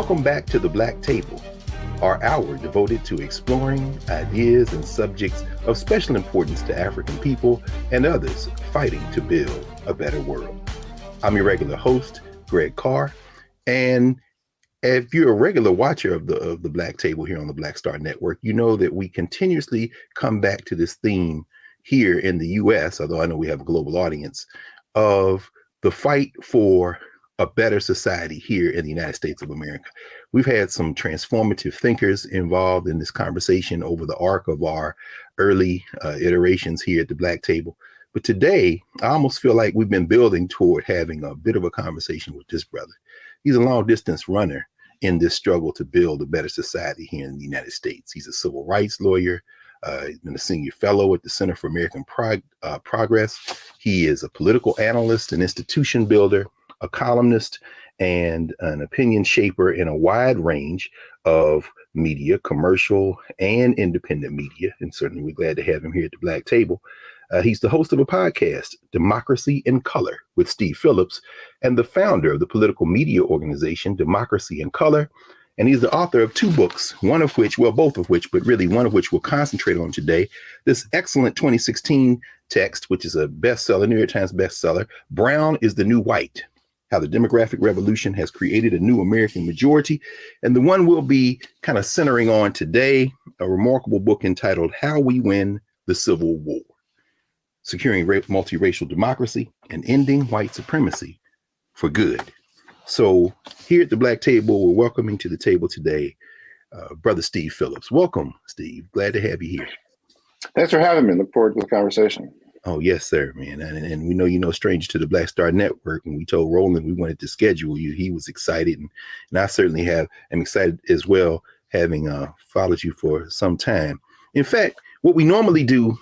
Welcome back to the Black Table, our hour devoted to exploring ideas and subjects of special importance to African people and others fighting to build a better world. I'm your regular host, Greg Carr, and if you're a regular watcher of the Black Table here on the Black Star Network, you know that we continuously come back to this theme here in the U.S., although I know we have a global audience, of the fight for a better society here in the United States of America. We've had some transformative thinkers involved in this conversation over the arc of our early iterations here at the Black Table. But today, I almost feel like we've been building toward having a bit of a conversation with this brother. He's a long distance runner in this struggle to build a better society here in the United States. He's a civil rights lawyer. He's been a senior fellow at the Center for American Progress. He is a political analyst, an institution builder, a columnist, and an opinion shaper in a wide range of media, commercial and independent media. And certainly we're glad to have him here at the Black Table. He's the host of a podcast, Democracy in Color, with Steve Phillips, and the founder of the political media organization, Democracy in Color. And he's the author of two books, one of which, well, both of which, but really one of which we'll concentrate on today. This excellent 2016 text, which is a bestseller, New York Times bestseller, Brown is the New White: How the Demographic Revolution Has Created a New American Majority. And the one we'll be kind of centering on today, a remarkable book entitled How We Win the Civil War: Securing Multiracial Democracy and Ending White Supremacy for Good. So here at the Black Table, we're welcoming to the table today, Brother Steve Phillips. Welcome, Steve. Glad to have you here. Thanks for having me. Look forward to the conversation. Oh, yes, sir, man. And we know you're no stranger to the Black Star Network. And we told Roland we wanted to schedule you. He was excited. And I certainly am excited as well, having followed you for some time. In fact, what we normally do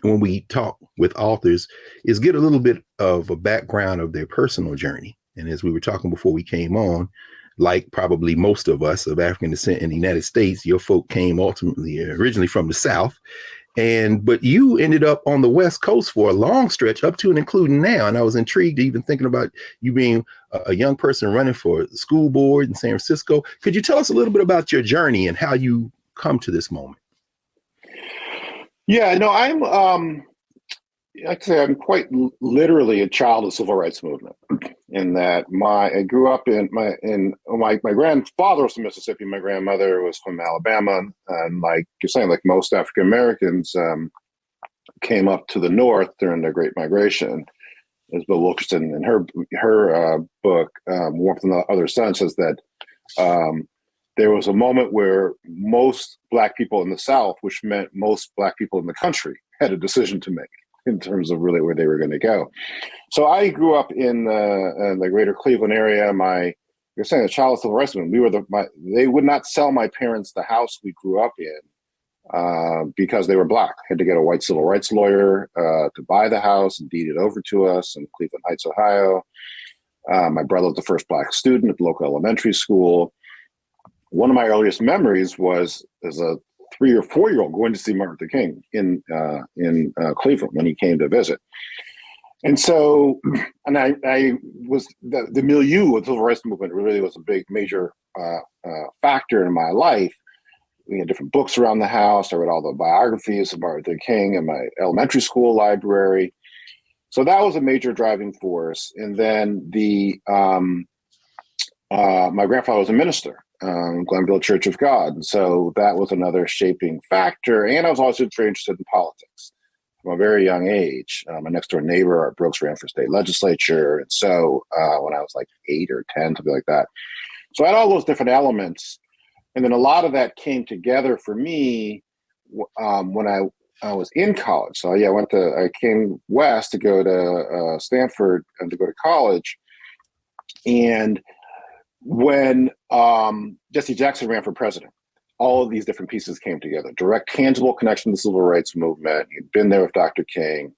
when we talk with authors is get a little bit of a background of their personal journey. And as we were talking before we came on, like probably most of us of African descent in the United States, your folk came originally from the South. But you ended up on the West Coast for a long stretch, up to and including now. And I was intrigued even thinking about you being a young person running for the school board in San Francisco. Could you tell us a little bit about your journey and how you come to this moment? Yeah, no, I'd say I'm quite literally a child of the civil rights movement. In that I grew up my grandfather was from Mississippi, my grandmother was from Alabama, and like you're saying, like most African Americans came up to the North during the Great Migration. Isabel Wilkerson, in her book Warmth on the Other Sun, says that there was a moment where most Black people in the South, which meant most Black people in the country, had a decision to make in terms of really where they were going to go. So I grew up in the greater Cleveland area. You're saying a child of civil rights movement. They would not sell my parents the house we grew up in because they were Black. Had to get a white civil rights lawyer to buy the house and deed it over to us in Cleveland Heights, Ohio. My brother was the first Black student at the local elementary school. One of my earliest memories was as a 3 or 4 year old going to see Martin Luther King in Cleveland when he came to visit. And so, and I was the milieu of the civil rights movement really was a major factor in my life. We had different books around the house. I read all the biographies of Martin Luther King in my elementary school library. So that was a major driving force. And then my grandfather was a minister. Glenville Church of God. And so that was another shaping factor. And I was also very interested in politics from a very young age. My next door neighbor, Art Brooks, ran for state legislature. And so when I was like 8 or 10, something like that. So I had all those different elements. And then a lot of that came together for me when I was in college. So yeah, I came west to go to Stanford and to go to college. And when Jesse Jackson ran for president, all of these different pieces came together. Direct, tangible connection to the civil rights movement. He'd been there with Dr. King.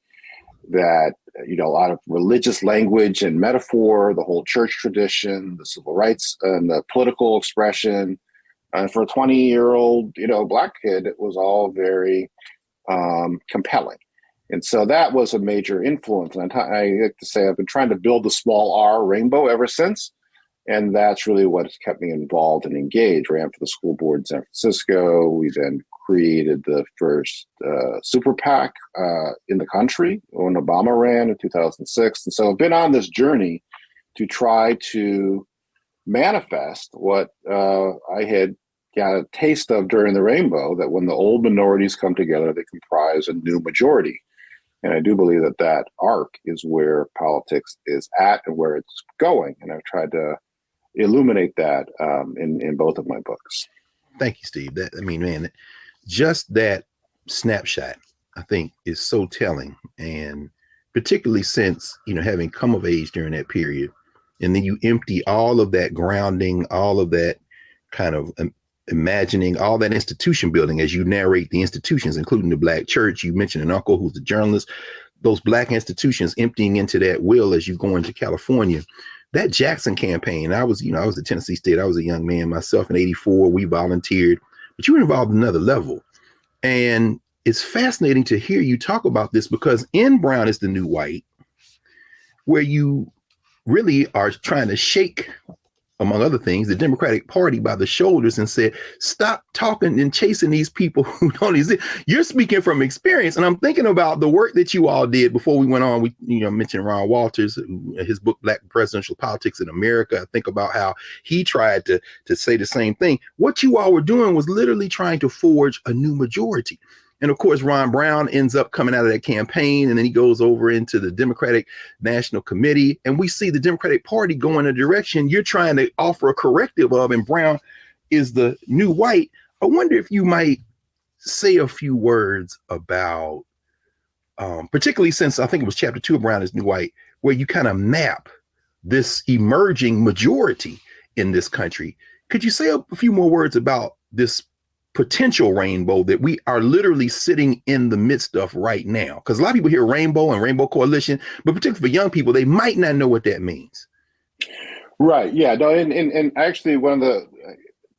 That, a lot of religious language and metaphor, the whole church tradition, the civil rights and the political expression. And for a 20-year-old, Black kid, it was all very compelling. And so that was a major influence. And I like to say I've been trying to build the small R rainbow ever since. And that's really what's kept me involved and engaged. Ran for the school board in San Francisco. We then created the first super PAC in the country when Obama ran in 2006. And so I've been on this journey to try to manifest what I had got a taste of during the Rainbow, that when the old minorities come together, they comprise a new majority. And I do believe that that arc is where politics is at and where it's going. And I've tried to illuminate that in both of my books. Thank you, Steve. That, I mean, man, just that snapshot, I think, is so telling. And particularly since, you know, having come of age during that period, and then you empty all of that grounding, all of that kind of imagining, all that institution building as you narrate the institutions, including the Black church. You mentioned an uncle who's a journalist, those Black institutions emptying into that will as you go into California. That Jackson campaign, I was at Tennessee State. I was a young man myself in '84. We volunteered, but you were involved at another level. And it's fascinating to hear you talk about this, because in Brown is the New White, where you really are trying to shake, among other things, the Democratic Party by the shoulders and said, stop talking and chasing these people who don't exist. You're speaking from experience. And I'm thinking about the work that you all did before we went on. We, mentioned Ron Walters, his book, Black Presidential Politics in America. I think about how he tried to say the same thing. What you all were doing was literally trying to forge a new majority. And of course, Ron Brown ends up coming out of that campaign, and then he goes over into the Democratic National Committee. And we see the Democratic Party go in a direction you're trying to offer a corrective of, and Brown is the New White. I wonder if you might say a few words about, particularly since I think it was chapter 2 of Brown is New White, where you kind of map this emerging majority in this country. Could you say a few more words about this potential rainbow that we are literally sitting in the midst of right now? Because a lot of people hear rainbow and rainbow coalition, but particularly for young people, they might not know what that means. Right. Yeah. No. And actually, one of the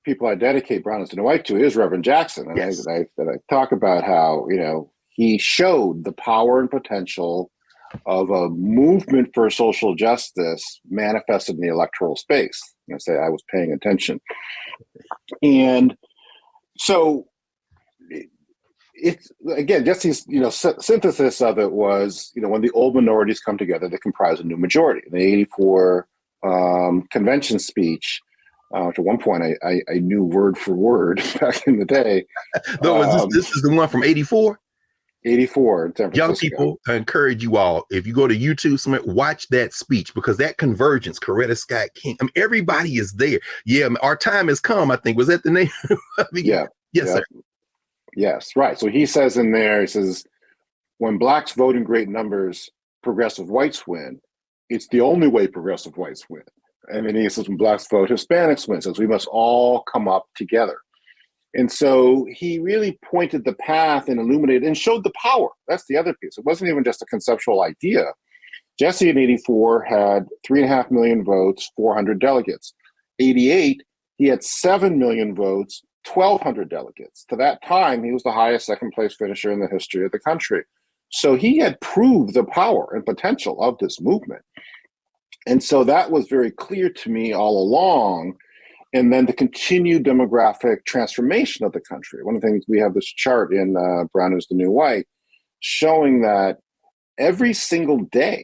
people I dedicate Brown is the New White to is Reverend Jackson, and Yes. I talk about how he showed the power and potential of a movement for social justice manifested in the electoral space. I say I was paying attention, and so it's, again, just his synthesis of it was, when the old minorities come together, they comprise a new majority. In the '84 convention speech, which at one point I knew word for word back in the day. This is the one from '84. '84 in San Francisco. Young people, I encourage you all, if you go to YouTube, watch that speech, because that convergence, Coretta Scott King, everybody is there. Yeah, our time has come, I think. Was that the name? Yeah. Yes, yeah. sir. Yes, right. So he says in there, he says, when blacks vote in great numbers, progressive whites win. It's the only way progressive whites win. And then he says, when blacks vote, Hispanics win. Says we must all come up together. And so he really pointed the path and illuminated and showed the power. That's the other piece. It wasn't even just a conceptual idea. Jesse in '84 had 3.5 million votes, 400 delegates. '88, he had 7 million votes, 1,200 delegates. To that time, he was the highest second place finisher in the history of the country. So he had proved the power and potential of this movement. And so that was very clear to me all along. And then the continued demographic transformation of the country. One of the things, we have this chart in Brown is the New White showing that every single day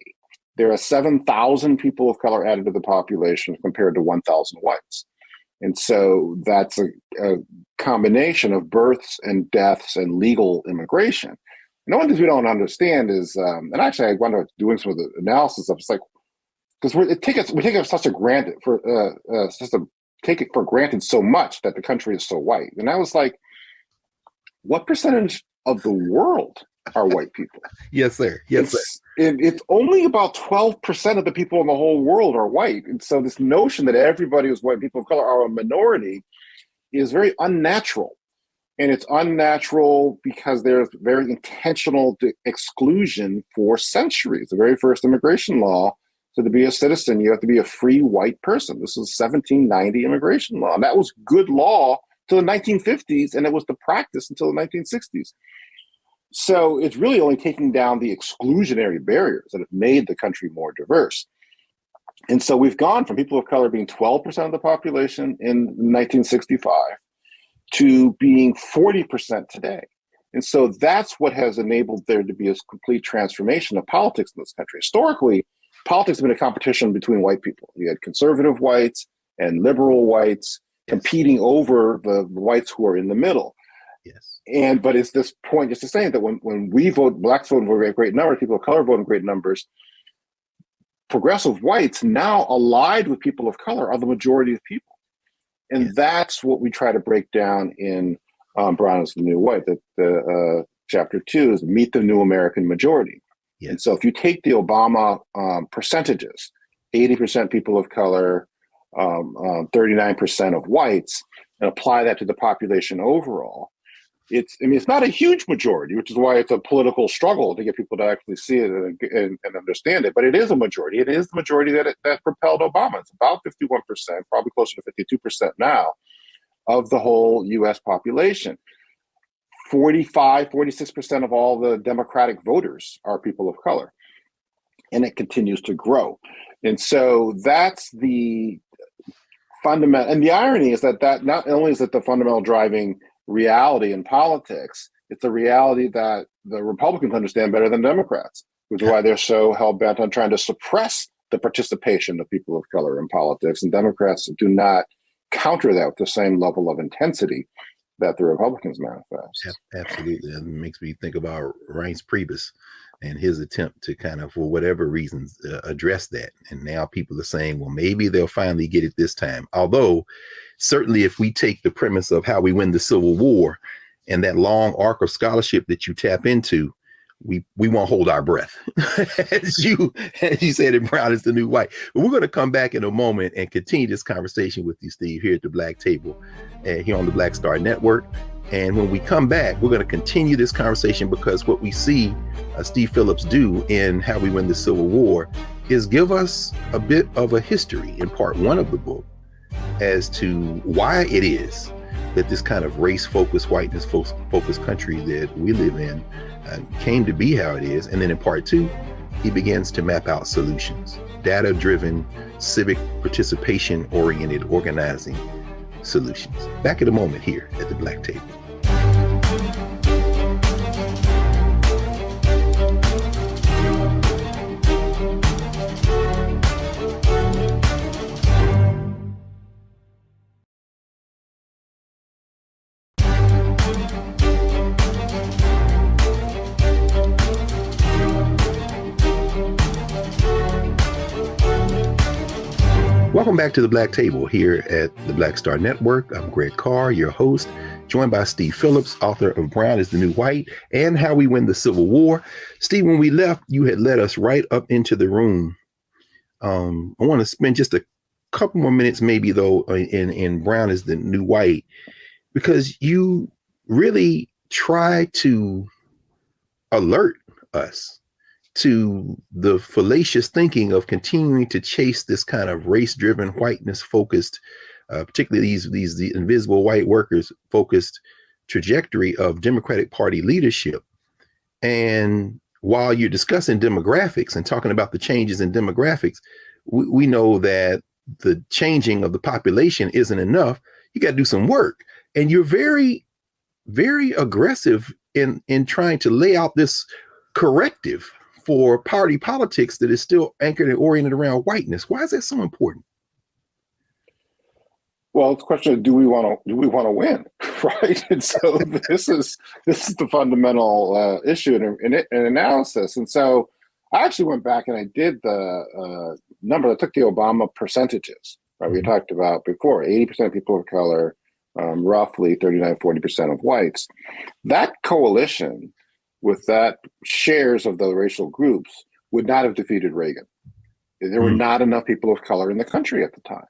there are 7,000 people of color added to the population compared to 1,000 whites. And so that's a combination of births and deaths and legal immigration. And one of the things we don't understand is, and actually I wound up doing some of the analysis of, it's like, because we take it such a granted take it for granted so much that the country is so white. And I was like, what percentage of the world are white people? Yes, sir. Yes, sir. It's only about 12% of the people in the whole world are white. And so this notion that everybody who's white, people of color, are a minority is very unnatural. And it's unnatural because there's very intentional exclusion for centuries. The very first immigration law, so to be a citizen, you have to be a free white person. This was 1790 immigration law. And that was good law till the 1950s, and it was the practice until the 1960s. So it's really only taking down the exclusionary barriers that have made the country more diverse. And so we've gone from people of color being 12% of the population in 1965 to being 40% today. And so that's what has enabled there to be a complete transformation of politics in this country. Historically, politics has been a competition between white people. You had conservative whites and liberal whites competing over the whites who are in the middle. Yes. But it's this point just to say that when we vote, blacks vote in great numbers, people of color vote in great numbers, progressive whites now allied with people of color are the majority of people. And yes, that's what we try to break down in Brown is the New White. That the chapter 2 is Meet the New American Majority. Yes. And so if you take the Obama percentages, 80% people of color, 39% of whites, and apply that to the population overall, it's not a huge majority, which is why it's a political struggle to get people to actually see it and understand it. But it is a majority. It is the majority that propelled Obama. It's about 51%, probably closer to 52% now, of the whole U.S. population. 46% of all the Democratic voters are people of color. And it continues to grow. And so that's the fundamental. And the irony is that not only is it the fundamental driving reality in politics, it's a reality that the Republicans understand better than Democrats, which is why they're so hell-bent on trying to suppress the participation of people of color in politics. And Democrats do not counter that with the same level of intensity that the Republicans manifest. Yeah, absolutely. It makes me think about Reince Priebus and his attempt to kind of, for whatever reasons, address that. And now people are saying, well, maybe they'll finally get it this time. Although, certainly if we take the premise of how we win the Civil War and that long arc of scholarship that you tap into, we won't hold our breath, as you said in Brown is the New White. But we're going to come back in a moment and continue this conversation with you, Steve, here at the Black Table, here on the Black Star Network. And when we come back, we're going to continue this conversation, because what we see Steve Phillips do in How We Win the Civil War is give us a bit of a history in part 1 of the book as to why it is that this kind of race-focused, whiteness-focused country that we live in came to be how it is. And then in part 2, he begins to map out solutions, data-driven, civic participation-oriented organizing solutions. Back in a moment here at the Black Table. Welcome back to the Black Table here at the Black Star Network. I'm Greg Carr, your host, joined by Steve Phillips, author of Brown is the New White and How We Win the Civil War. Steve, when we left, you had led us right up into the room. I want to spend just a couple more minutes, maybe, though, in Brown is the New White, because you really try to alert us to the fallacious thinking of continuing to chase this kind of race-driven, whiteness-focused, particularly these invisible white workers-focused trajectory of Democratic Party leadership. And while you're discussing demographics and talking about the changes in demographics, we know that the changing of the population isn't enough. You got to do some work. And you're very, very aggressive in trying to lay out this corrective for party politics that is still anchored and oriented around whiteness. Why is that so important? Well, it's a question of do we want to win, right? And so this is the fundamental issue in analysis. And so I actually went back and I did the number. I took the Obama percentages, right? We talked about before, 80% people of color, roughly 39-40% of whites. That coalition with that shares of the racial groups would not have defeated Reagan. There were not enough people of color in the country at the time.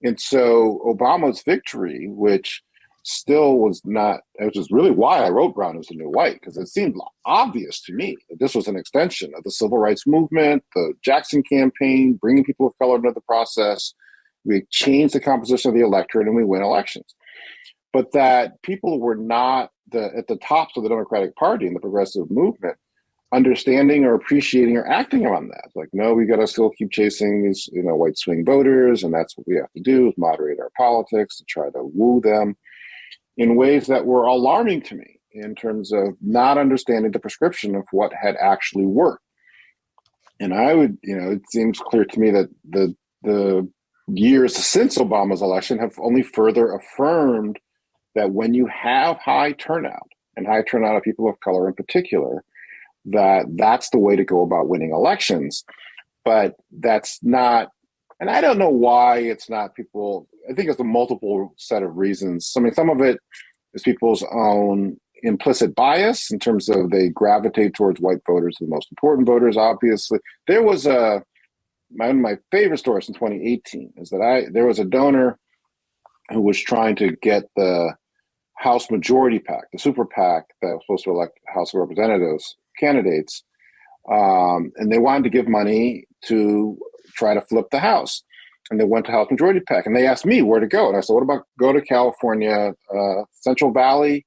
And so Obama's victory, which still was not, which is really why I wrote Brown is the New White, because it seemed obvious to me that this was an extension of the civil rights movement, the Jackson campaign, bringing people of color into the process. We changed the composition of the electorate and we win elections. But that people were not at the tops of the Democratic Party and the progressive movement understanding or appreciating or acting on that. Like, no, we got to still keep chasing these, white swing voters, and that's what we have to do, is moderate our politics to try to woo them in ways that were alarming to me in terms of not understanding the prescription of what had actually worked. And I would, it seems clear to me that the years since Obama's election have only further affirmed that when you have high turnout, and high turnout of people of color in particular, that's the way to go about winning elections. But that's not, and I don't know why it's not people. I think it's a multiple set of reasons. I mean, some of it is people's own implicit bias in terms of they gravitate towards white voters, the most important voters, obviously. There was one of my favorite stories in 2018 is that there was a donor who was trying to get the House Majority PAC, the super PAC that was supposed to elect House of Representatives candidates, and they wanted to give money to try to flip the House. And they went to House Majority PAC, and they asked me where to go. And I said, what about go to California, Central Valley,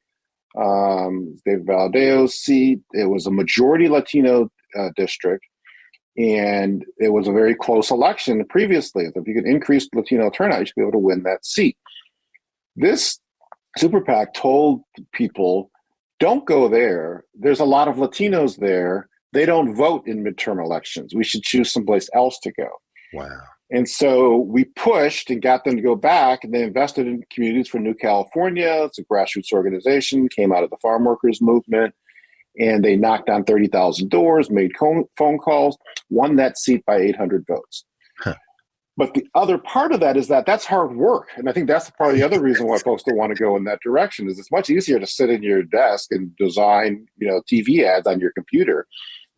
David Valdeo's seat. It was a majority Latino district, and it was a very close election previously. If you could increase Latino turnout, you should be able to win that seat. This super PAC told people, don't go there. There's a lot of Latinos there. They don't vote in midterm elections. We should choose someplace else to go. Wow. And so we pushed and got them to go back, and they invested in Communities for New California. It's a grassroots organization, came out of the farm workers movement, and they knocked on 30,000 doors, made phone calls, won that seat by 800 votes. Huh. But the other part of that is that's hard work. And I think that's part of the other reason why folks don't want to go in that direction is it's much easier to sit in your desk and design, TV ads on your computer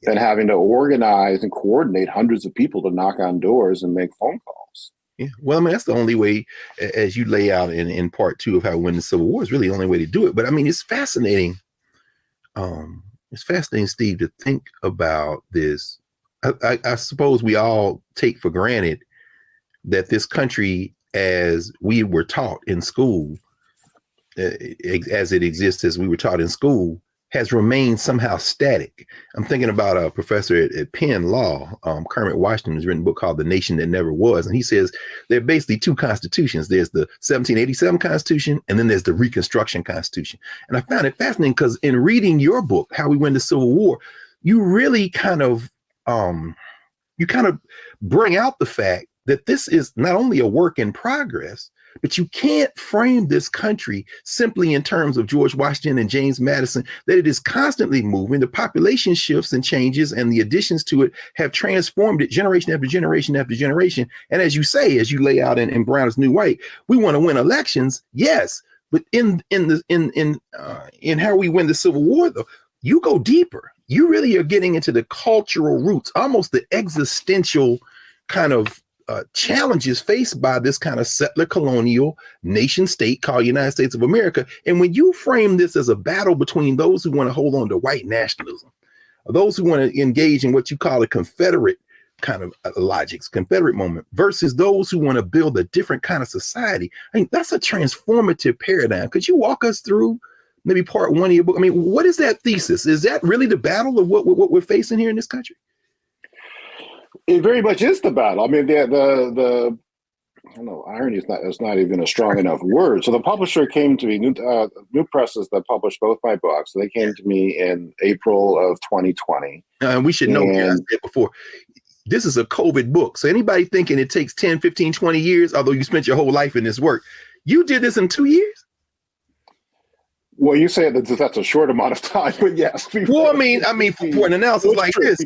than having to organize and coordinate hundreds of people to knock on doors and make phone calls. Yeah. Well, I mean, that's the only way, as you lay out in part 2 of how to win the Civil War, is really the only way to do it. But I mean, it's fascinating. It's fascinating, Steve, to think about this. I suppose we all take for granted that this country, as we were taught in school, as it exists, as we were taught in school, has remained somehow static. I'm thinking about a professor at Penn Law, Kermit Washington, has written a book called The Nation That Never Was. And he says there are basically two constitutions. There's the 1787 Constitution, and then there's the Reconstruction Constitution. And I found it fascinating because in reading your book, How We Win the Civil War, you really kind of bring out the fact that this is not only a work in progress, but you can't frame this country simply in terms of George Washington and James Madison, that it is constantly moving. The population shifts and changes, and the additions to it have transformed it generation after generation after generation. And as you say, as you lay out in Brown is New White, we want to win elections, yes, but in how we win the Civil War, though, you go deeper. You really are getting into the cultural roots, almost the existential kind of challenges faced by this kind of settler colonial nation state called United States of America. And when you frame this as a battle between those who want to hold on to white nationalism, or those who want to engage in what you call a Confederate kind of logics, Confederate moment, versus those who want to build a different kind of society, I mean, that's a transformative paradigm. Could you walk us through maybe part 1 of your book? I mean, what is that thesis? Is that really the battle of what we're facing here in this country? It very much is the battle. I mean, the I don't know, irony is not even a strong enough word. So the publisher came to me, New Presses, that published both my books. So they came to me in April of 2020. And we should know, I said before, this is a COVID book. So anybody thinking it takes 10, 15, 20 years, although you spent your whole life in this work, you did this in 2 years? Well, you say that that's a short amount of time, but yes. Well, I mean, for an analysis like this,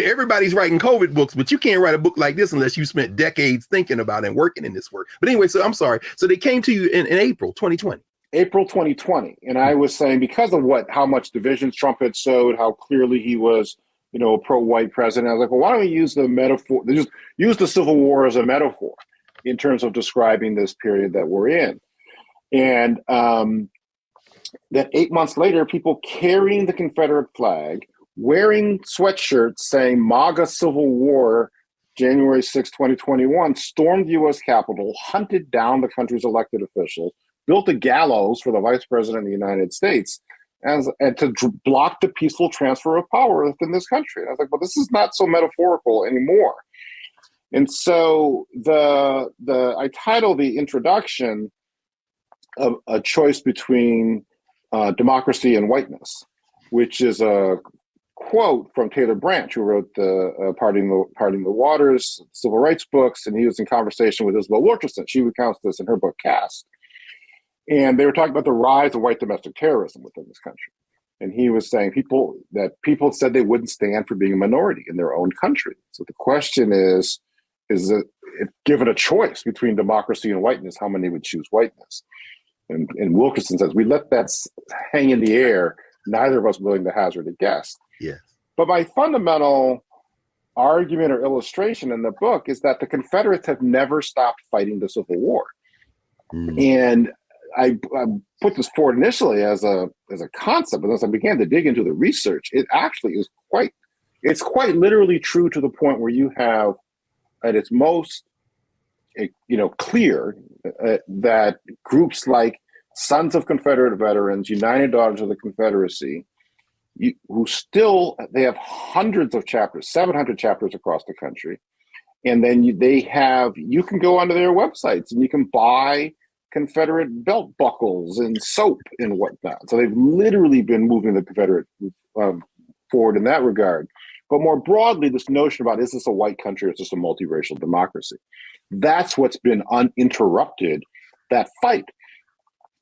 everybody's writing COVID books, but you can't write a book like this unless you spent decades thinking about it and working in this work. But anyway, so I'm sorry. So they came to you in April 2020. April 2020. And I was saying, because of how much divisions Trump had sowed, how clearly he was, a pro-white president, I was like, well, why don't we use the metaphor, just use the Civil War as a metaphor in terms of describing this period that we're in. And that 8 months later, people carrying the Confederate flag, wearing sweatshirts saying MAGA Civil War, January 6, 2021, stormed the U.S. Capitol, hunted down the country's elected officials, built a gallows for the Vice President of the United States, and to block the peaceful transfer of power within this country. And I was like, well, this is not so metaphorical anymore. And so I title the introduction of a choice between democracy and whiteness, which is a quote from Taylor Branch, who wrote the Parting the Waters civil rights books, and he was in conversation with Isabel Wilkerson. She recounts this in her book Caste. And they were talking about the rise of white domestic terrorism within this country. And he was saying people said they wouldn't stand for being a minority in their own country. So the question is that if given a choice between democracy and whiteness, how many would choose whiteness? And Wilkerson says, we let that hang in the air. Neither of us willing to hazard a guess. Yeah. But my fundamental argument or illustration in the book is that the Confederates have never stopped fighting the Civil War. And I put this forward initially as a concept, but as I began to dig into the research, it actually is quite literally true to the point where you have at its most, clear that groups like Sons of Confederate Veterans, United Daughters of the Confederacy, they have hundreds of chapters, 700 chapters across the country, and then you can go onto their websites and you can buy Confederate belt buckles and soap and whatnot. So they've literally been moving the Confederate forward in that regard. But more broadly, this notion about, is this a white country or is this a multiracial democracy? That's what's been uninterrupted, that fight.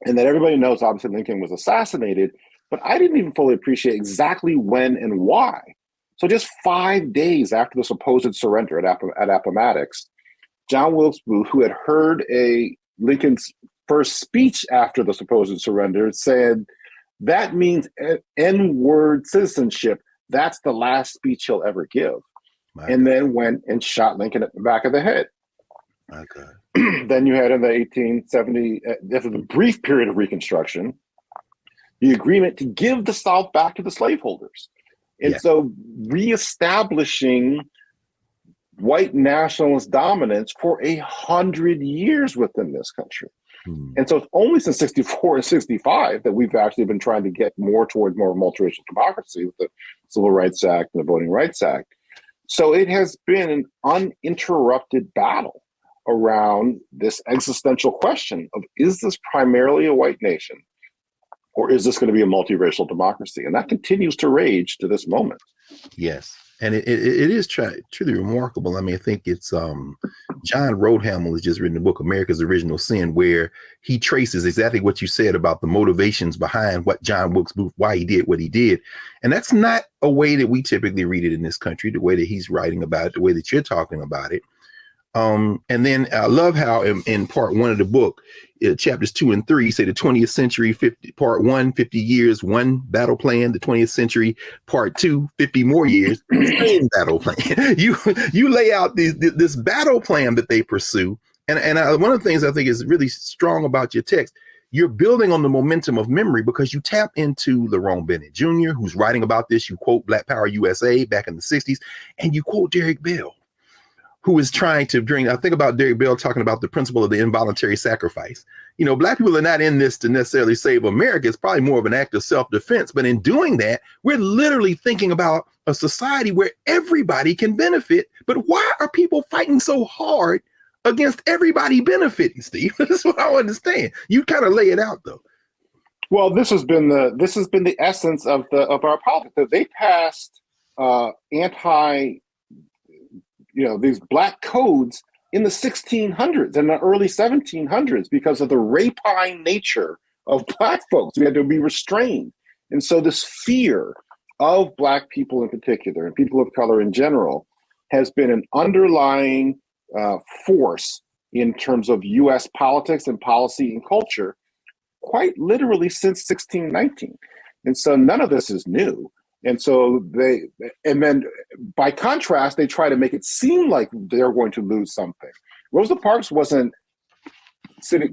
And that everybody knows, obviously, Lincoln was assassinated, but I didn't even fully appreciate exactly when and why. So just 5 days after the supposed surrender at Appomattox, John Wilkes Booth, who had heard Lincoln's first speech after the supposed surrender, said, that means N-word citizenship. That's the last speech he'll ever give. And then went and shot Lincoln at the back of the head. My God. Then you had in the 1870, after the brief period of Reconstruction, the agreement to give the South back to the slaveholders. And so reestablishing white nationalist dominance for 100 years within this country. And so it's only since 64 and 65 that we've actually been trying to get more towards more multiracial democracy with the Civil Rights Act and the Voting Rights Act. So it has been an uninterrupted battle around this existential question of, is this primarily a white nation or is this going to be a multiracial democracy? And that continues to rage to this moment. Yes. And it is truly remarkable. I mean, I think it's John Roadhamel has just written the book America's Original Sin, where he traces exactly what you said about the motivations behind what John Wilkes Booth, why he did what he did. And that's not a way that we typically read it in this country, the way that he's writing about it, the way that you're talking about it. And then I love how in part one of the book, chapters 2 and 3 say the 20th century, part 1, 50 years, one battle plan, the 20th century, part 2, 50 more years, same battle plan. You lay out this battle plan that they pursue. And one of the things I think is really strong about your text, you're building on the momentum of memory because you tap into Lerone Bennett Jr., who's writing about this. You quote Black Power USA back in the 60s, and you quote Derrick Bell, who is trying to I think about Derrick Bell talking about the principle of the involuntary sacrifice. You know, Black people are not in this to necessarily save America. It's probably more of an act of self-defense. But in doing that, we're literally thinking about a society where everybody can benefit. But why are people fighting so hard against everybody benefiting, Steve? That's what I understand. You kind of lay it out, though. Well, this has been the essence of our politics. They passed these black codes in the 1600s and the early 1700s because of the rapine nature of black folks. We had to be restrained. And so this fear of black people in particular and people of color in general has been an underlying force in terms of U.S. politics and policy and culture quite literally since 1619. And so none of this is new. And so then by contrast, they try to make it seem like they're going to lose something. Rosa Parks wasn't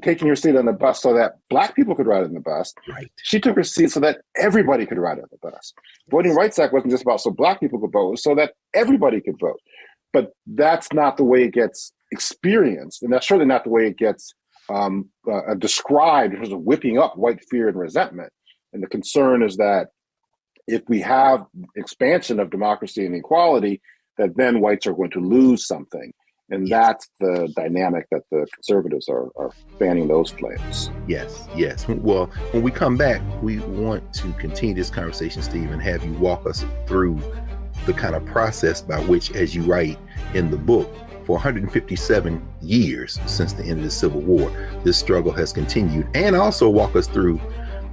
taking her seat on the bus so that black people could ride on the bus. Right. She took her seat so that everybody could ride on the bus. Voting Rights Act wasn't just about so black people could vote, it was so that everybody could vote. But that's not the way it gets experienced. And that's certainly not the way it gets described in terms of whipping up white fear and resentment. And the concern is that if we have expansion of democracy and equality, that then whites are going to lose something. And that's the dynamic that the conservatives are fanning those flames. Yes. Well, when we come back, we want to continue this conversation, Steve, and have you walk us through the kind of process by which, as you write in the book, for 157 years since the end of the Civil War, this struggle has continued, and also walk us through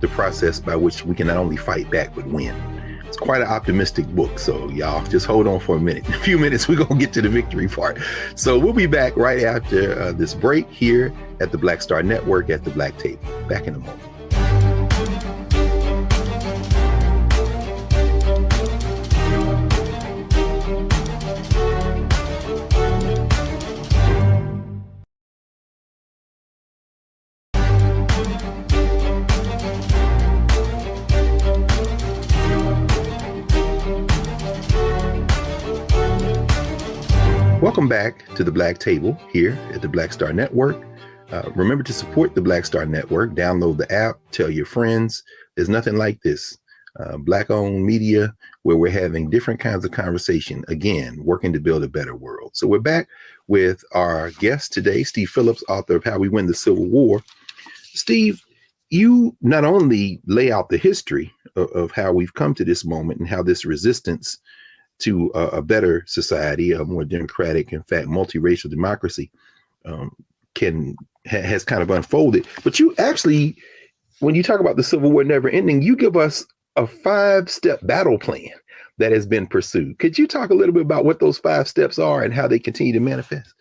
the process by which we can not only fight back, but win. It's quite an optimistic book, so y'all just hold on for a minute. In a few minutes, we're going to get to the victory part. So we'll be back right after this break here at the Black Star Network at the Black Table. Back in a moment. Welcome back to the Black Table here at the Black Star Network. Remember to support the Black Star Network. Download the app, tell your friends. There's nothing like this. Black-owned media where we're having different kinds of conversation, again, working to build a better world. So we're back with our guest today, Steve Phillips, author of How We Win the Civil War. Steve, you not only lay out the history of how we've come to this moment and how this resistance to a better society, a more democratic, in fact, multiracial democracy has kind of unfolded. But you actually, when you talk about the Civil War never ending, you give us a 5-step battle plan that has been pursued. Could you talk a little bit about what those 5 steps are and how they continue to manifest?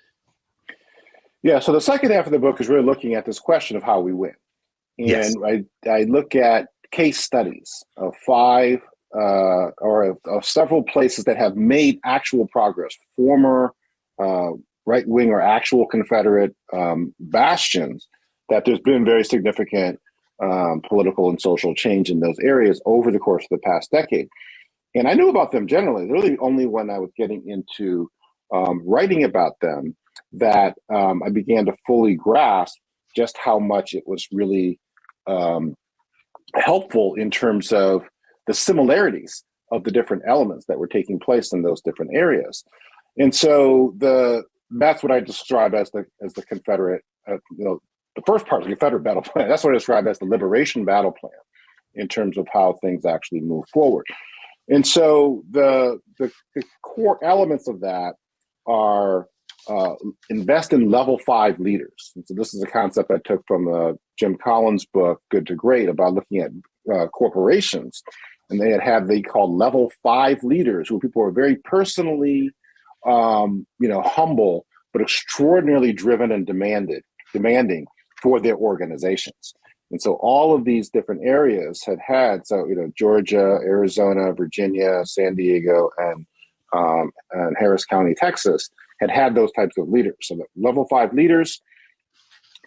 Yeah, so the second half of the book is really looking at this question of how we win. And yes. I look at case studies of 5 or of several places that have made actual progress, former right-wing or actual Confederate bastions, that there's been very significant political and social change in those areas over the course of the past decade. And I knew about them generally, really only when I was getting into writing about them that I began to fully grasp just how much it was really helpful in terms of the similarities of the different elements that were taking place in those different areas. And so that's what I describe as the Confederate, the first part of the Confederate battle plan. That's what I describe as the liberation battle plan in terms of how things actually move forward. And so the core elements of that are invest in level 5 leaders. And so this is a concept I took from Jim Collins' book, Good to Great, about looking at corporations. And they called level 5 leaders, who people were very personally, humble, but extraordinarily driven and demanding for their organizations. And so all of these different areas had Georgia, Arizona, Virginia, San Diego, and Harris County, Texas, had those types of leaders. So the level 5 leaders,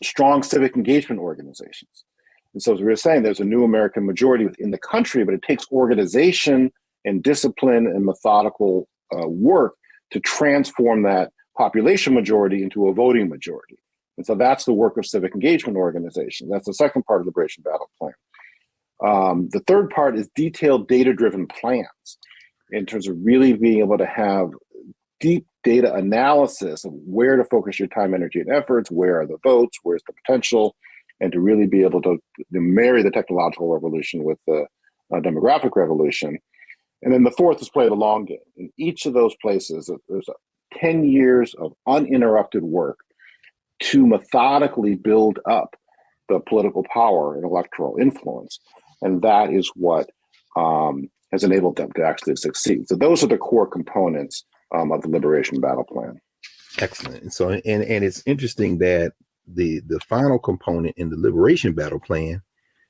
strong civic engagement organizations. And so as we were saying, there's a new American majority within the country, but it takes organization and discipline and methodical work to transform that population majority into a voting majority. And so that's the work of civic engagement organizations. That's the second part of the Liberation Battle Plan. The third part is detailed data-driven plans in terms of really being able to have deep data analysis of where to focus your time, energy, and efforts, where are the votes, where's the potential, and to really be able to marry the technological revolution with the demographic revolution. And then the fourth is play the long game. In each of those places, there's 10 years of uninterrupted work to methodically build up the political power and electoral influence. And that is what has enabled them to actually succeed. So those are the core components of the Liberation Battle Plan. Excellent. And so, and it's interesting that the final component in the Liberation Battle Plan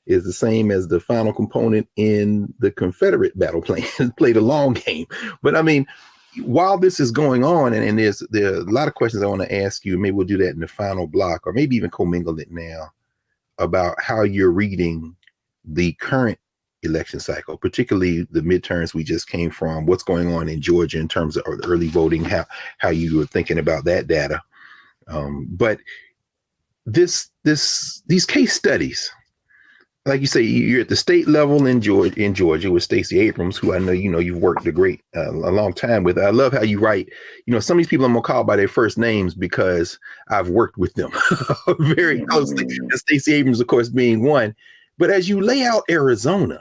is the same as the final component in the Confederate Battle Plan. Play the long game. But I mean, while this is going on, and there are a lot of questions I want to ask you, maybe we'll do that in the final block, or maybe even commingle it now, about how you're reading the current election cycle, particularly the midterms we just came from, what's going on in Georgia in terms of early voting, how you were thinking about that data. But these case studies, like you say, you're at the state level in Georgia with Stacey Abrams, who I know you've worked a long time with. I love how you write. Some of these people I'm gonna call by their first names because I've worked with them very closely. And Stacey Abrams, of course, being one. But as you lay out Arizona,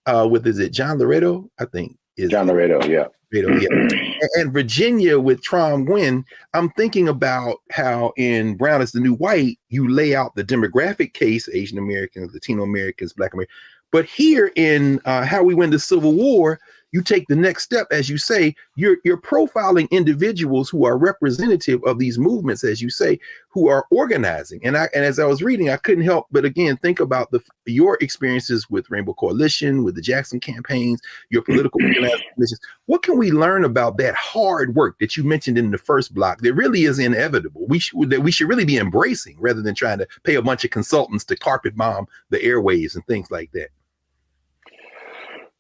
is it John Laredo? I think is John Laredo, yeah. Yeah. And Virginia with Trom Gwynn, I'm thinking about how in Brown is the New White, you lay out the demographic case, Asian Americans, Latino Americans, Black Americans. But here in How We Win the Civil War, you take the next step, as you say, you're profiling individuals who are representative of these movements, as you say, who are organizing. And as I was reading, I couldn't help but again think about your experiences with Rainbow Coalition, with the Jackson campaigns, your political organizations. What can we learn about that hard work that you mentioned in the first block that really is inevitable? We should really be embracing rather than trying to pay a bunch of consultants to carpet bomb the airwaves and things like that.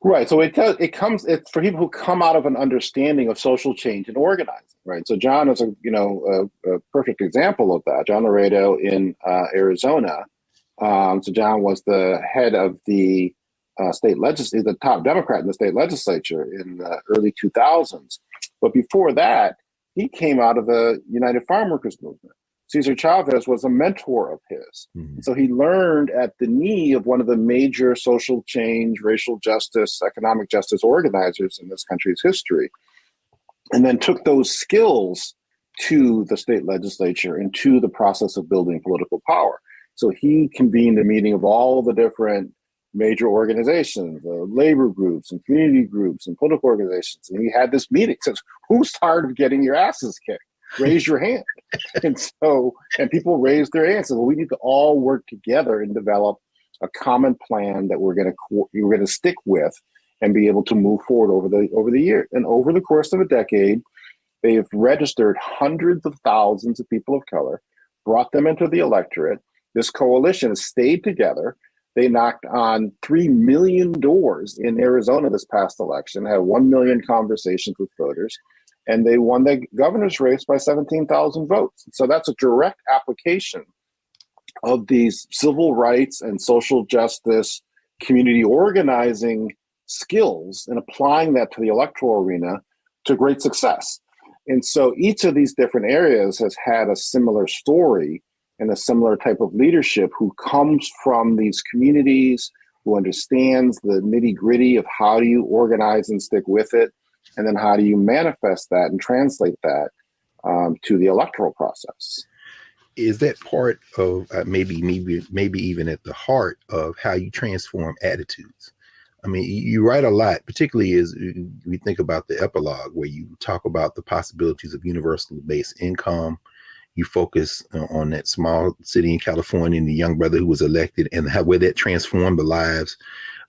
Right. So it's for people who come out of an understanding of social change and organizing. Right. So John is a perfect example of that. John Laredo in Arizona. So John was the head of the state legislature, the top Democrat in the state legislature in the early 2000s. But before that, he came out of the United Farm Workers movement. Cesar Chavez was a mentor of his. Mm-hmm. So he learned at the knee of one of the major social change, racial justice, economic justice organizers in this country's history, and then took those skills to the state legislature and to the process of building political power. So he convened a meeting of all the different major organizations, labor groups and community groups and political organizations. And he had this meeting, says, who's tired of getting your asses kicked? Raise your hand. And people raised their hands. So we need to all work together and develop a common plan that we're going to stick with and be able to move forward over the year. And over the course of a decade, they have registered hundreds of thousands of people of color, brought them into the electorate. This coalition has stayed together. They knocked on 3 million doors in Arizona this past election, had 1 million conversations with voters, and they won the governor's race by 17,000 votes. So that's a direct application of these civil rights and social justice community organizing skills and applying that to the electoral arena to great success. And so each of these different areas has had a similar story and a similar type of leadership who comes from these communities, who understands the nitty gritty of how do you organize and stick with it, and then how do you manifest that and translate that to the electoral process. Is that part of maybe even at the heart of how you transform attitudes? I mean, you write a lot, particularly as we think about the epilogue, where you talk about the possibilities of universal basic income. You focus on that small city in California and the young brother who was elected and where that transformed the lives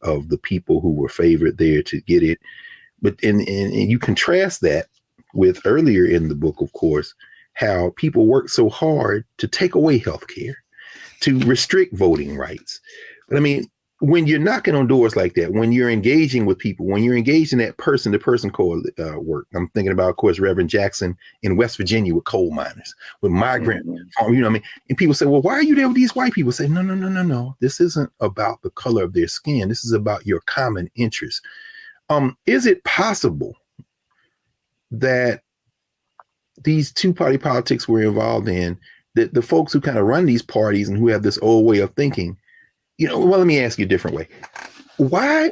of the people who were favored there to get it. But and you contrast that with earlier in the book, of course, how people work so hard to take away healthcare, to restrict voting rights. But I mean, when you're knocking on doors like that, when you're engaging with people, when you're engaged in that person-to-person work, I'm thinking about, of course, Reverend Jackson in West Virginia with coal miners, with migrant, what I mean? And people say, well, why are you there with these white people? Say, no. This isn't about the color of their skin. This is about your common interests. Is it possible that these two-party politics we're involved in, that the folks who kind of run these parties and who have this old way of thinking, well, let me ask you a different way. Why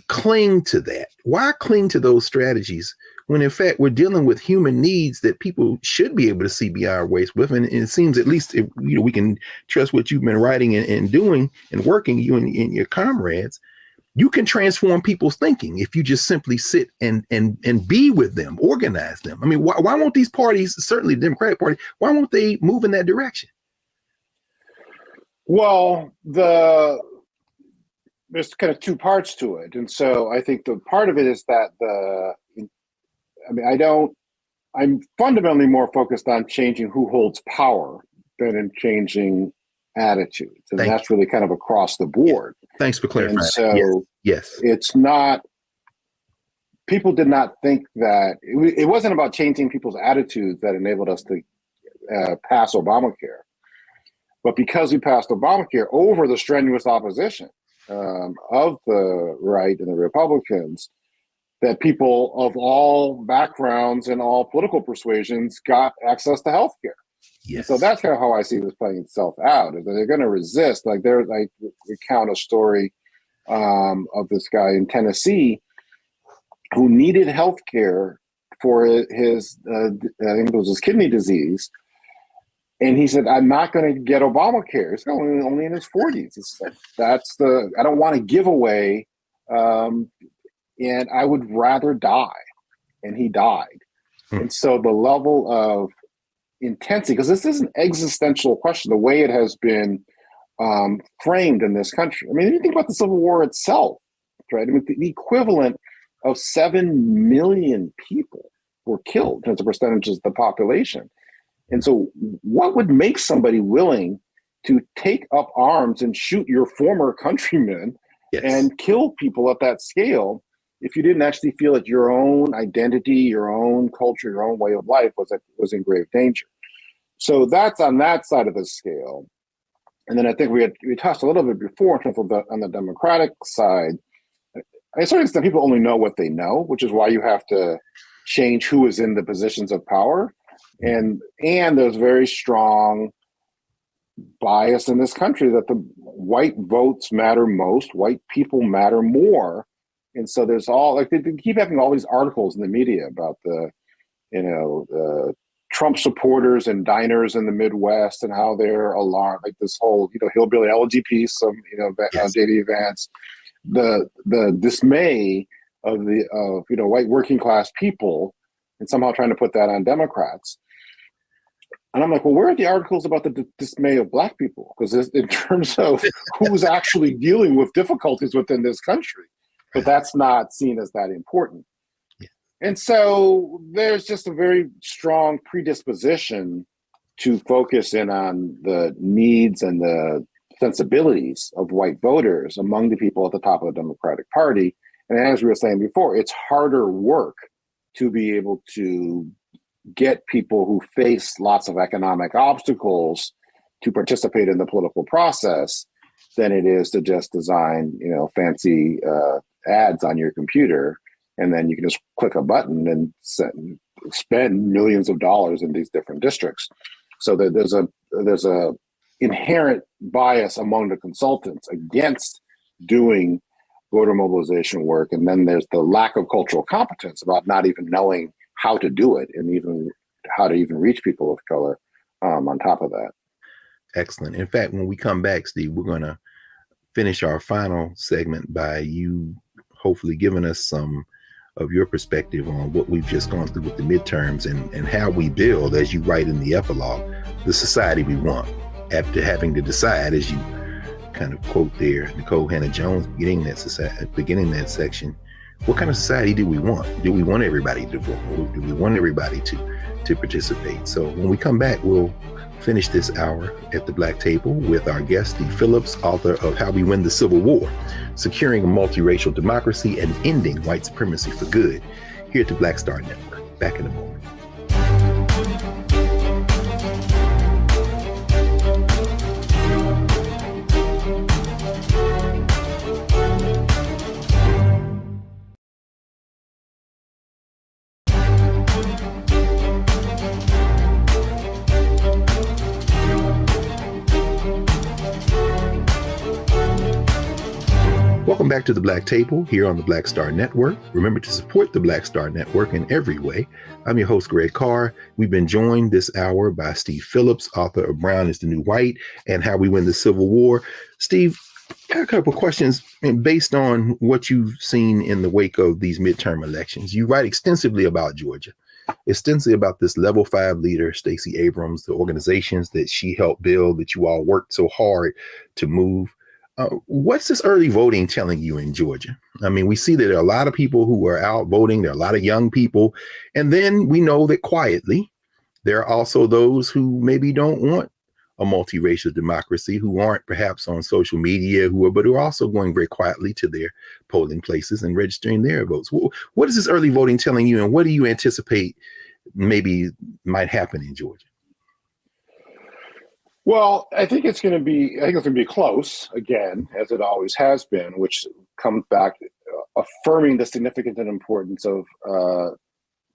cling to that? Why cling to those strategies when in fact we're dealing with human needs that people should be able to see beyond our waist with? And it seems, at least, we can trust what you've been writing and doing and working, you and your comrades. You can transform people's thinking if you just simply sit and be with them, organize them. I mean, why won't these parties, certainly the Democratic Party, why won't they move in that direction? Well, there's kind of two parts to it. And so I think the part of it is that I'm fundamentally more focused on changing who holds power than in changing attitudes. And that's really kind of across the board. Thanks for clarifying. And so yes. It's not, people did not think that, it wasn't about changing people's attitudes that enabled us to pass Obamacare. But because we passed Obamacare over the strenuous opposition of the right and the Republicans, that people of all backgrounds and all political persuasions got access to health care. Yes. And so that's kind of how I see this playing itself out, is that they're going to resist. Like I recount a story of this guy in Tennessee who needed health care for his, I think it was his kidney disease. And he said, I'm not going to get Obamacare. He's only in his 40s. It's like, I don't want to give away, and I would rather die. And he died. And so the level of intensity, because this is an existential question, the way it has been framed in this country. I mean, if you think about the Civil War itself, right? I mean, the equivalent of 7 million people were killed as a percentage of the population. And so what would make somebody willing to take up arms and shoot your former countrymen and kill people at that scale if you didn't actually feel that your own identity, your own culture, your own way of life was in grave danger? So that's on that side of the scale. And then I think we touched a little bit before in terms of on the Democratic side. To a certain extent, people only know what they know, which is why you have to change who is in the positions of power. And there's very strong bias in this country that the white votes matter most, white people matter more. And so there's all, like, they keep having all these articles in the media about the Trump supporters and diners in the Midwest and how they're alarmed, like this whole, hillbilly elegy piece of, J.D. Vance, the dismay of white working class people, and somehow trying to put that on Democrats. And I'm like, well, where are the articles about the dismay of Black people? Because in terms of who's actually dealing with difficulties within this country, but that's not seen as that important. Yeah. And so there's just a very strong predisposition to focus in on the needs and the sensibilities of white voters among the people at the top of the Democratic Party. And as we were saying before, it's harder work to be able to get people who face lots of economic obstacles to participate in the political process than it is to just design, fancy ads on your computer, and then you can just click a button and spend millions of dollars in these different districts. So there's a inherent bias among the consultants against doing voter mobilization work, and then there's the lack of cultural competence about not even knowing how to do it and even how to even reach people of color on top of that. Excellent. In fact, when we come back, Steve, we're going to finish our final segment by you hopefully giving us some of your perspective on what we've just gone through with the midterms and how we build, as you write in the epilogue, the society we want, after having to decide, as you kind of quote there, Nicole Hannah-Jones, beginning that section, what kind of society do we want? Do we want everybody to vote? Do we want everybody to participate? So when we come back, we'll finish this hour at the Black Table with our guest, Steve Phillips, author of How We Win the Civil War, Securing a Multiracial Democracy and Ending White Supremacy for Good, here at the Black Star Network. Back in a moment. Welcome back to the Black Table here on the Black Star Network. Remember to support the Black Star Network in every way. I'm your host, Greg Carr. We've been joined this hour by Steve Phillips, author of Brown is the New White and How We Win the Civil War. Steve, I have a couple of questions based on what you've seen in the wake of these midterm elections. You write extensively about Georgia, extensively about this level 5 leader, Stacey Abrams, the organizations that she helped build, that you all worked so hard to move. What's this early voting telling you in Georgia? I mean, we see that there are a lot of people who are out voting. There are a lot of young people. And then we know that quietly, there are also those who maybe don't want a multiracial democracy, who aren't perhaps on social media, but who are also going very quietly to their polling places and registering their votes. What is this early voting telling you, and what do you anticipate maybe might happen in Georgia? Well, I think it's going to be close again, as it always has been, which comes back affirming the significance and importance of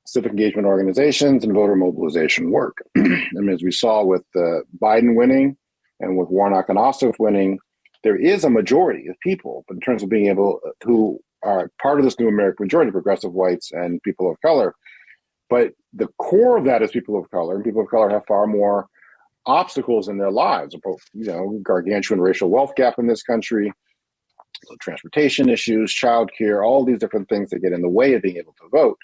civic engagement organizations and voter mobilization work. I mean, as we saw with Biden winning and with Warnock and Ossoff winning, there is a majority of people, but in terms of being able who are part of this new American majority, progressive whites and people of color. But the core of that is people of color, and people of color have far more obstacles in their lives. Gargantuan racial wealth gap in this country, transportation issues, childcare, all these different things that get in the way of being able to vote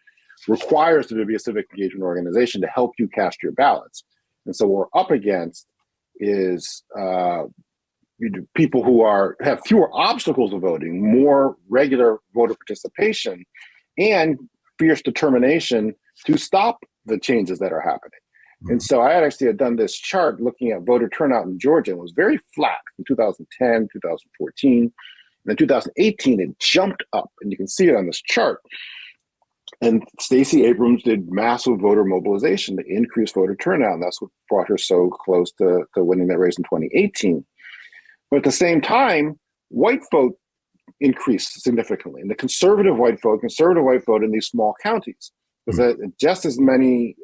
requires there to be a civic engagement organization to help you cast your ballots. And so what we're up against is people who have fewer obstacles to voting, more regular voter participation, and fierce determination to stop the changes that are happening. And so I had done this chart looking at voter turnout in Georgia, and it was very flat from 2010, 2014. And then 2018, it jumped up, and you can see it on this chart. And Stacey Abrams did massive voter mobilization to increase voter turnout, and that's what brought her so close to winning that race in 2018. But at the same time, white vote increased significantly, and the conservative white vote in these small counties. Was that just as many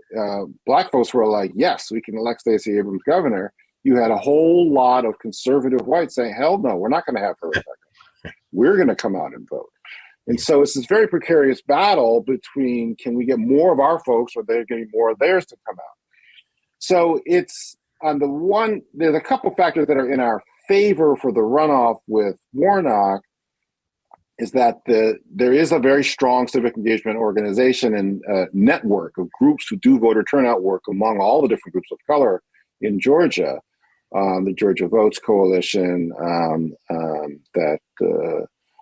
black folks were like, yes, we can elect Stacey Abrams governor. You had a whole lot of conservative whites saying, hell no, we're not going to have her as governor. We're going to come out and vote. And so it's this very precarious battle between, can we get more of our folks, or they're getting more of theirs to come out? So it's on the one, there's a couple factors that are in our favor for the runoff with Warnock, is that there is a very strong civic engagement organization and network of groups who do voter turnout work among all the different groups of color in Georgia. The Georgia Votes Coalition that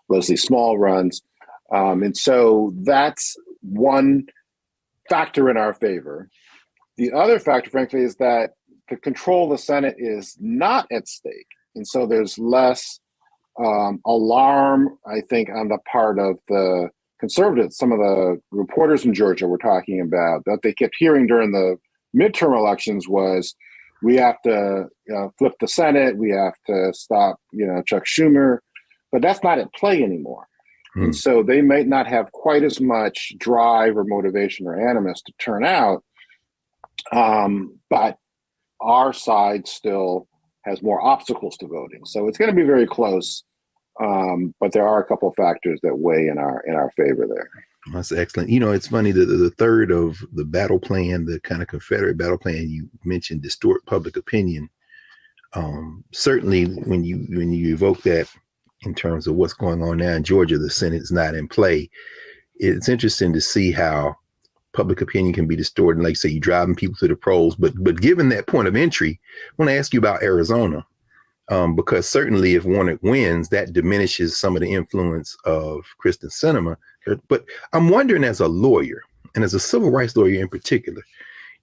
Leslie Small runs. And so that's one factor in our favor. The other factor, frankly, is that the control of the Senate is not at stake. And so there's less alarm, I think, on the part of the conservatives. Some of the reporters in Georgia were talking about that they kept hearing during the midterm elections was, we have to flip the Senate, we have to stop, Chuck Schumer, but that's not at play anymore. And so they might not have quite as much drive or motivation or animus to turn out, but our side still has more obstacles to voting. So it's going to be very close, but there are a couple of factors that weigh in our favor there. That's excellent. It's funny that the third of the battle plan, the kind of Confederate battle plan you mentioned, distort public opinion. Certainly, when you evoke that in terms of what's going on now in Georgia, the Senate's not in play. It's interesting to see how public opinion can be distorted. Like, say, you're driving people to the polls, but given that point of entry, I want to ask you about Arizona, because certainly if Warnock wins, that diminishes some of the influence of Kristen Sinema. But I'm wondering, as a lawyer, and as a civil rights lawyer in particular,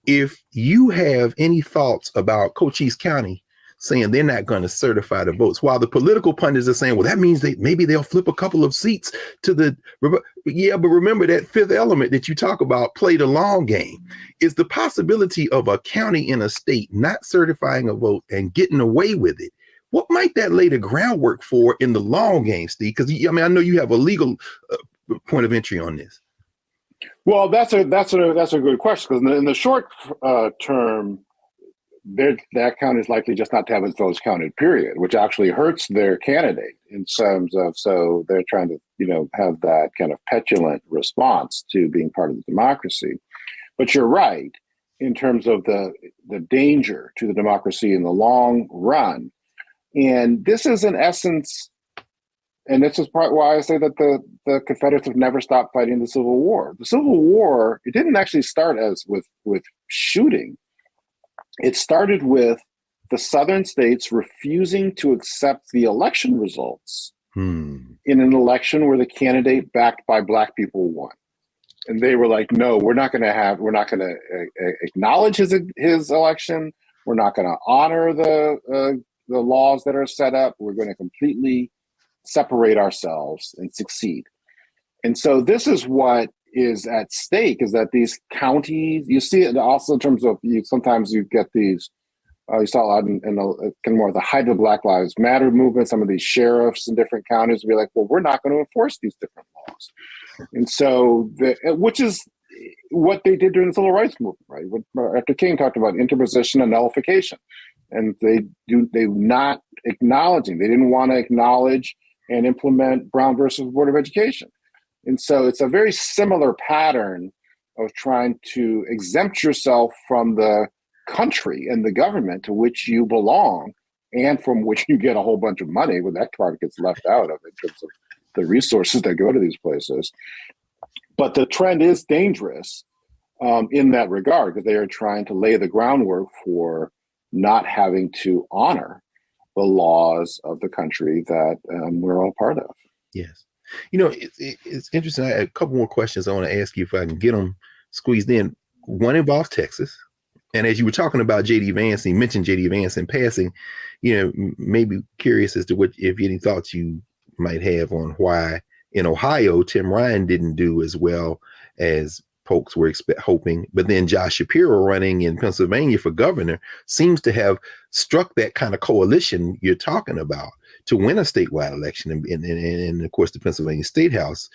if you have any thoughts about Cochise County saying they're not going to certify the votes, while the political pundits are saying, well, that means maybe they'll flip a couple of seats to the, yeah, but remember that fifth element that you talk about, play the long game, is the possibility of a county in a state not certifying a vote and getting away with it. What might that lay the groundwork for in the long game, Steve? Because I know you have a legal point of entry on this. Well, that's a good question, because in the short term, that county is likely just not to have its votes counted, period, which actually hurts their candidate in terms of, so they're trying to, have that kind of petulant response to being part of the democracy. But you're right, in terms of the danger to the democracy in the long run. And this is, in essence, and this is part why I say that the Confederates have never stopped fighting the Civil War. The Civil War, it didn't actually start with shooting. It started with the Southern states refusing to accept the election results in an election where the candidate backed by Black people won. And they were like, no, we're not going to acknowledge his election. We're not going to honor the laws that are set up. We're going to completely separate ourselves and succeed. And so this is what is at stake, is that these counties, you see it also in terms of, sometimes you get these You saw a lot in the kind of more the height of the Black Lives Matter movement. Some of these sheriffs in different counties would be like, well, we're not going to enforce these different laws. And so, which is what they did during the Civil Rights Movement, right? After King talked about interposition and nullification. And they not acknowledging, they didn't want to acknowledge and implement Brown versus Board of Education. And so it's a very similar pattern of trying to exempt yourself from the country and the government to which you belong and from which you get a whole bunch of money when that part gets left out of it in terms of the resources that go to these places. But the trend is dangerous in that regard, because they are trying to lay the groundwork for not having to honor the laws of the country that we're all part of. Yes. You know, it's interesting. I have a couple more questions I want to ask you if I can get them squeezed in. One involves Texas. And as you were talking about J.D. Vance, and you mentioned J.D. Vance in passing, you know, maybe curious as to what, if any thoughts you might have on why in Ohio, Tim Ryan didn't do as well as folks were hoping. But then Josh Shapiro running in Pennsylvania for governor seems to have struck that kind of coalition you're talking about to win a statewide election. And of course, the Pennsylvania State House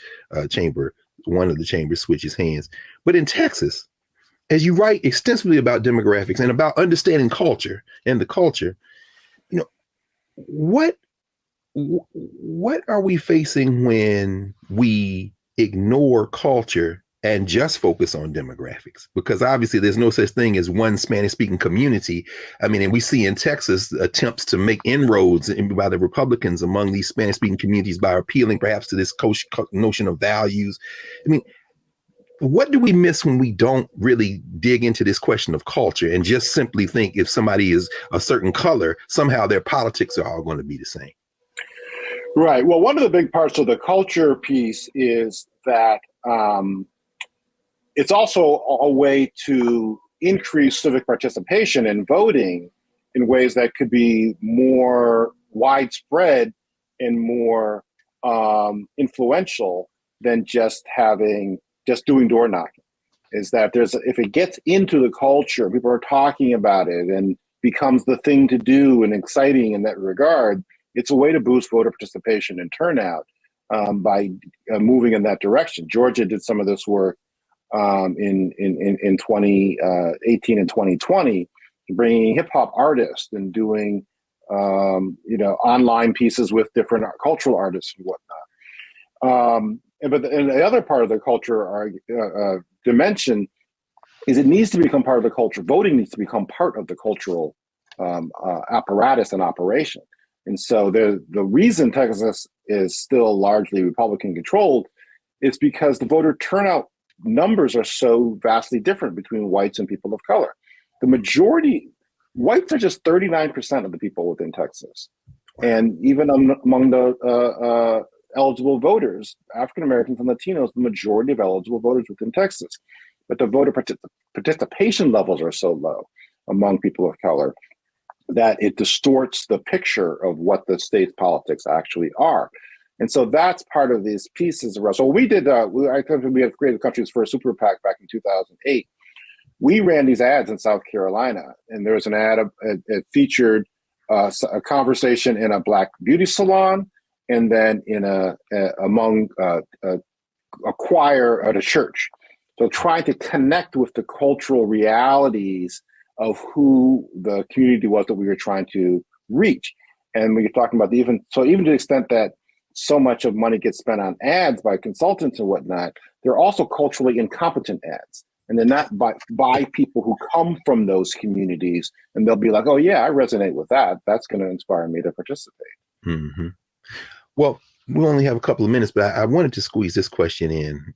chamber, one of the chambers switches hands. But in Texas, as you write extensively about demographics and about understanding culture and the culture, you know, what are we facing when we ignore culture and just focus on demographics? Because obviously there's no such thing as one Spanish speaking community. I mean, and we see in Texas attempts to make inroads by the Republicans among these Spanish speaking communities by appealing perhaps to this notion of values. I mean, what do we miss when we don't really dig into this question of culture and just simply think if somebody is a certain color, somehow their politics are all going to be the same? Right. Well, one of the big parts of the culture piece is that it's also a way to increase civic participation in voting in ways that could be more widespread and more influential than just doing door knocking. Is that if it gets into the culture, people are talking about it and becomes the thing to do and exciting in that regard, it's a way to boost voter participation and turnout by moving in that direction. Georgia did some of this work in 2018 and 2020, bringing hip hop artists and doing online pieces with different cultural artists and whatnot. But the other part of the culture dimension is it needs to become part of the culture. Voting needs to become part of the cultural apparatus and operation. And so the reason Texas is still largely Republican controlled is because the voter turnout numbers are so vastly different between whites and people of color. The majority, whites are just 39% of the people within Texas. And even among the eligible voters, African Americans and Latinos, the majority of eligible voters within Texas. But the voter participation levels are so low among people of color that it distorts the picture of what the state's politics actually are. And so that's part of these pieces. So we did, we have created the country's first super PAC back in 2008. We ran these ads in South Carolina, and there was an ad, it featured a conversation in a Black beauty salon, and then in among a choir at a church. So trying to connect with the cultural realities of who the community was that we were trying to reach. And we're talking about even to the extent that so much of money gets spent on ads by consultants and whatnot, they're also culturally incompetent ads. And they're not by people who come from those communities. And they'll be like, oh yeah, I resonate with that. That's going to inspire me to participate. Mm-hmm. Well, we only have a couple of minutes, but I wanted to squeeze this question in,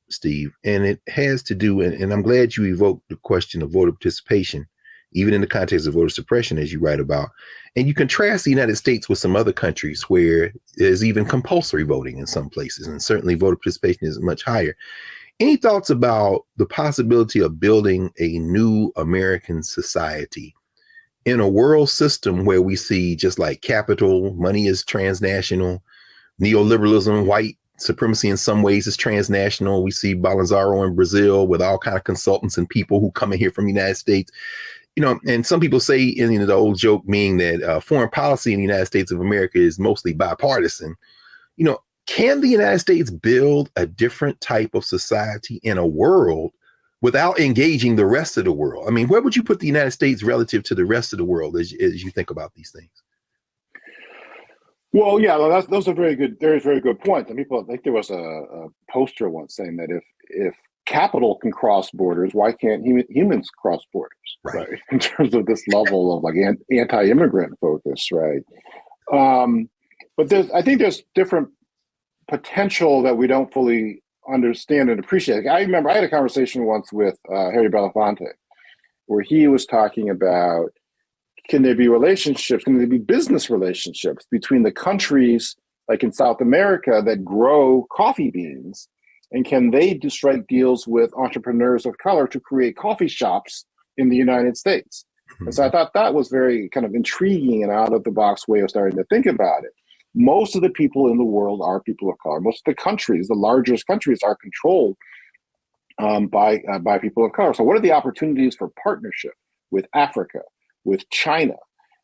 Steve, and it has to do, and I'm glad you evoked the question of voter participation, even in the context of voter suppression, as you write about. And you contrast the United States with some other countries where there's even compulsory voting in some places, and certainly voter participation is much higher. Any thoughts about the possibility of building a new American society in a world system where we see, just like capital, money is transnational, neoliberalism, white supremacy in some ways is transnational. We see Bolsonaro in Brazil with all kind of consultants and people who come in here from the United States. and some people say in the old joke meaning that foreign policy in the United States of America is mostly bipartisan. Can the United States build a different type of society in a world without engaging the rest of the world? I mean, where would you put the United States relative to the rest of the world as you think about these things? Well, yeah, those are very good points. And people, I think there was a poster once saying that if capital can cross borders, why can't humans cross borders? Right. In terms of this level of like anti-immigrant focus, right? But I think there's different potential that we don't fully understand and appreciate. I remember I had a conversation once with Harry Belafonte, where he was talking about, can there be relationships, can there be business relationships between the countries like in South America that grow coffee beans, and can they strike deals with entrepreneurs of color to create coffee shops in the United States? Mm-hmm. And so I thought that was very kind of intriguing and out of the box way of starting to think about it. Most of the people in the world are people of color. Most of the countries, the largest countries, are controlled by people of color. So what are the opportunities for partnership with Africa, with China,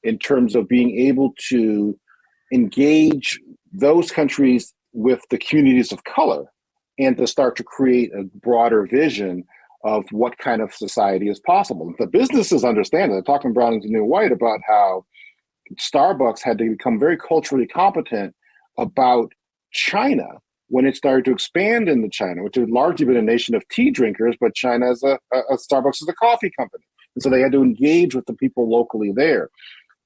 in terms of being able to engage those countries with the communities of color and to start to create a broader vision of what kind of society is possible? The businesses understand it. They're talking Browning's the New White about how Starbucks had to become very culturally competent about China when it started to expand into China, which had largely been a nation of tea drinkers, but China is Starbucks is a coffee company. And so they had to engage with the people locally there.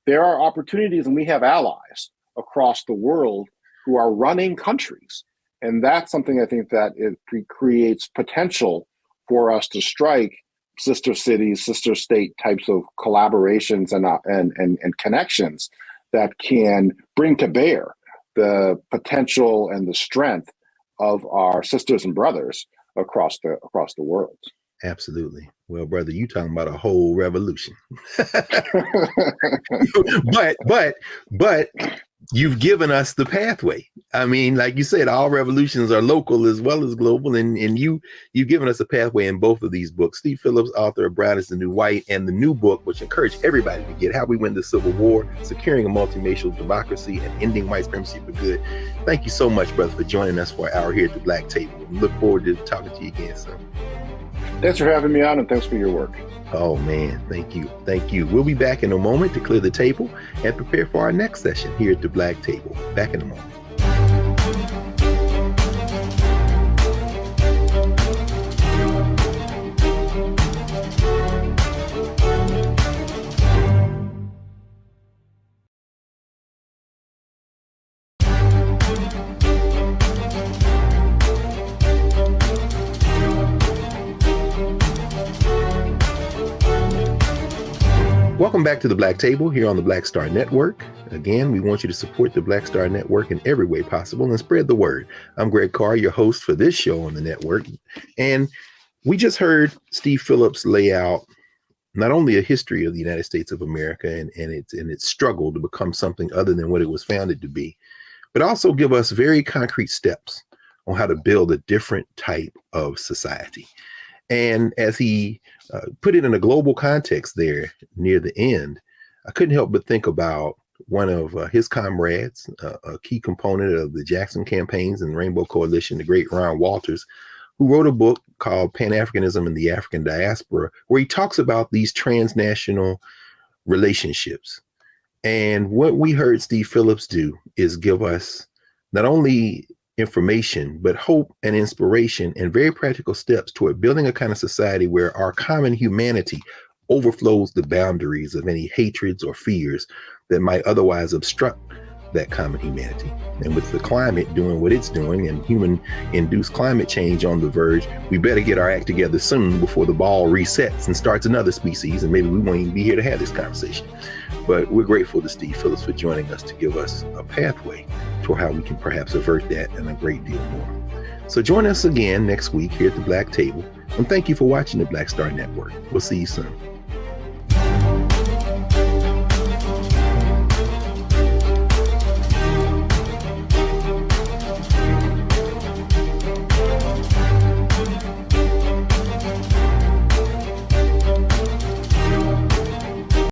There are opportunities, and we have allies across the world who are running countries. And that's something I think that it creates potential for us to strike sister cities, sister state types of collaborations and connections that can bring to bear the potential and the strength of our sisters and brothers across the world. Absolutely. Well, brother, you talking about a whole revolution. but you've given us the pathway. I mean, like you said, all revolutions are local as well as global, and you've given us a pathway in both of these books. Steve Phillips, author of Brown is the New White, and the new book, which I encourage everybody to get, How We Win the Civil War, Securing a Multiracial Democracy and Ending White Supremacy for Good. Thank you so much, brother, for joining us for an hour here at the Black Table. We look forward to talking to you again soon. Thanks for having me on, and thanks for your work. Oh, man. Thank you. Thank you. We'll be back in a moment to clear the table and prepare for our next session here at the Black Table. Back in a moment. Welcome back to the Black Table here on the Black Star Network. Again, we want you to support the Black Star Network in every way possible and spread the word. I'm Greg Carr, your host for this show on the network. And we just heard Steve Phillips lay out not only a history of the United States of America and its struggle to become something other than what it was founded to be, but also give us very concrete steps on how to build a different type of society. And as he put it in a global context there near the end, I couldn't help but think about one of his comrades, a key component of the Jackson campaigns and the Rainbow Coalition, the great Ron Walters, who wrote a book called Pan-Africanism in the African Diaspora, where he talks about these transnational relationships. And what we heard Steve Phillips do is give us not only information, but hope and inspiration and very practical steps toward building a kind of society where our common humanity overflows the boundaries of any hatreds or fears that might otherwise obstruct that common humanity. And with the climate doing what it's doing and human-induced climate change on the verge, we better get our act together soon before the ball resets and starts another species, and maybe we won't even be here to have this conversation. But we're grateful to Steve Phillips for joining us to give us a pathway to how we can perhaps avert that and a great deal more. So join us again next week here at the Black Table, and thank you for watching the Black Star Network. We'll see you soon.